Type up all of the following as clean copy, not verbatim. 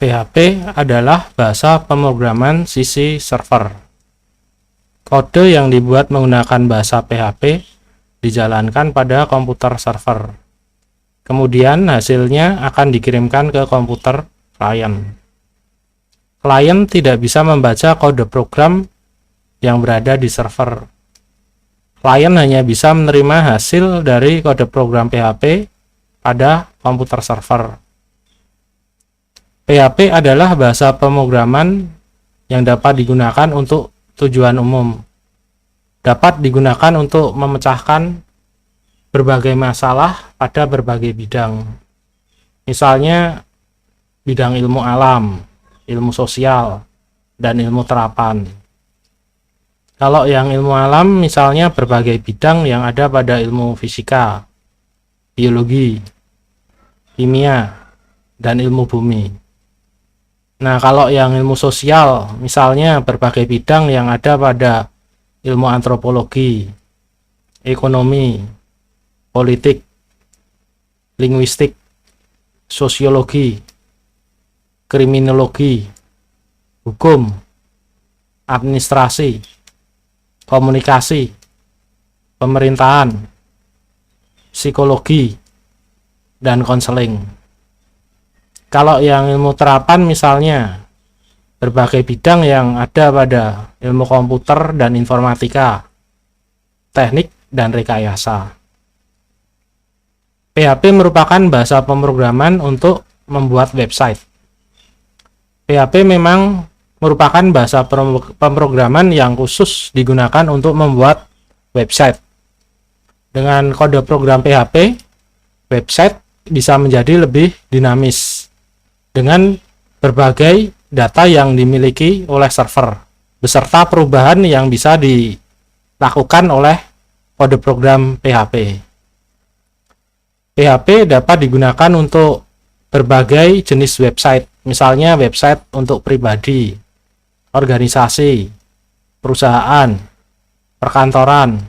PHP adalah bahasa pemrograman sisi server. Kode yang dibuat menggunakan bahasa PHP dijalankan pada komputer server. Kemudian hasilnya akan dikirimkan ke komputer klien. Klien tidak bisa membaca kode program yang berada di server. Klien hanya bisa menerima hasil dari kode program PHP pada komputer server. PHP adalah bahasa pemrograman yang dapat digunakan untuk tujuan umum. Dapat digunakan untuk memecahkan berbagai masalah pada berbagai bidang. Misalnya bidang ilmu alam, ilmu sosial, dan ilmu terapan. Kalau yang ilmu alam misalnya berbagai bidang yang ada pada ilmu fisika, biologi, kimia, dan ilmu bumi. Nah, kalau yang ilmu sosial, misalnya berbagai bidang yang ada pada ilmu antropologi, ekonomi, politik, linguistik, sosiologi, kriminologi, hukum, administrasi, komunikasi, pemerintahan, psikologi, dan konseling. Kalau yang ilmu terapan misalnya berbagai bidang yang ada pada ilmu komputer dan informatika, teknik dan rekayasa. PHP merupakan bahasa pemrograman untuk membuat website. PHP memang merupakan bahasa pemrograman yang khusus digunakan untuk membuat website. Dengan kode program PHP, website bisa menjadi lebih dinamis dengan berbagai data yang dimiliki oleh server, beserta perubahan yang bisa dilakukan oleh kode program PHP. PHP dapat digunakan untuk berbagai jenis website, misalnya website untuk pribadi, organisasi, perusahaan, perkantoran,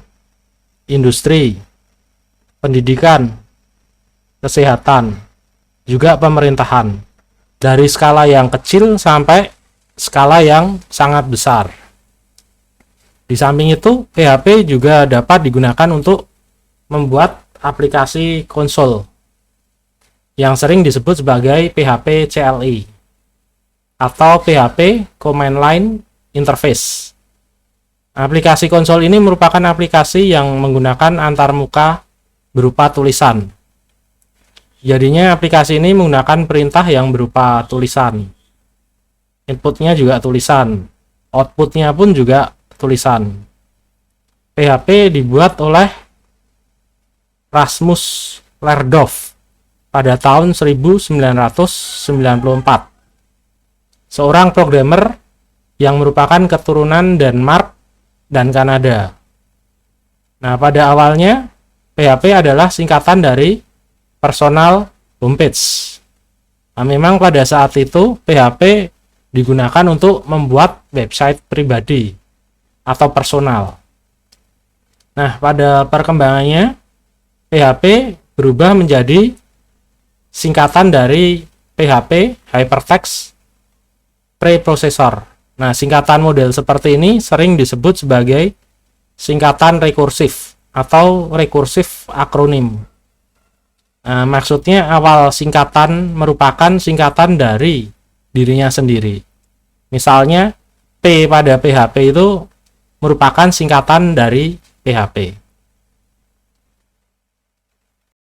industri, pendidikan, kesehatan, juga pemerintahan. Dari skala yang kecil sampai skala yang sangat besar. Di samping itu, PHP juga dapat digunakan untuk membuat aplikasi konsol yang sering disebut sebagai PHP CLI atau PHP Command Line Interface. Aplikasi konsol ini merupakan aplikasi yang menggunakan antarmuka berupa tulisan. Jadinya aplikasi ini menggunakan perintah yang berupa tulisan. Inputnya juga tulisan. Outputnya pun juga tulisan. PHP dibuat oleh Rasmus Lerdorf pada tahun 1994. Seorang programmer yang merupakan keturunan Denmark dan Kanada. Nah, pada awalnya PHP adalah singkatan dari Personal Homepage. Nah, memang pada saat itu PHP digunakan untuk membuat website pribadi atau personal. Nah, pada perkembangannya PHP berubah menjadi singkatan dari PHP Hypertext Preprocessor. Nah, singkatan model seperti ini sering disebut sebagai singkatan rekursif atau rekursif akronim. Nah, maksudnya awal singkatan merupakan singkatan dari dirinya sendiri. Misalnya P pada PHP itu merupakan singkatan dari PHP.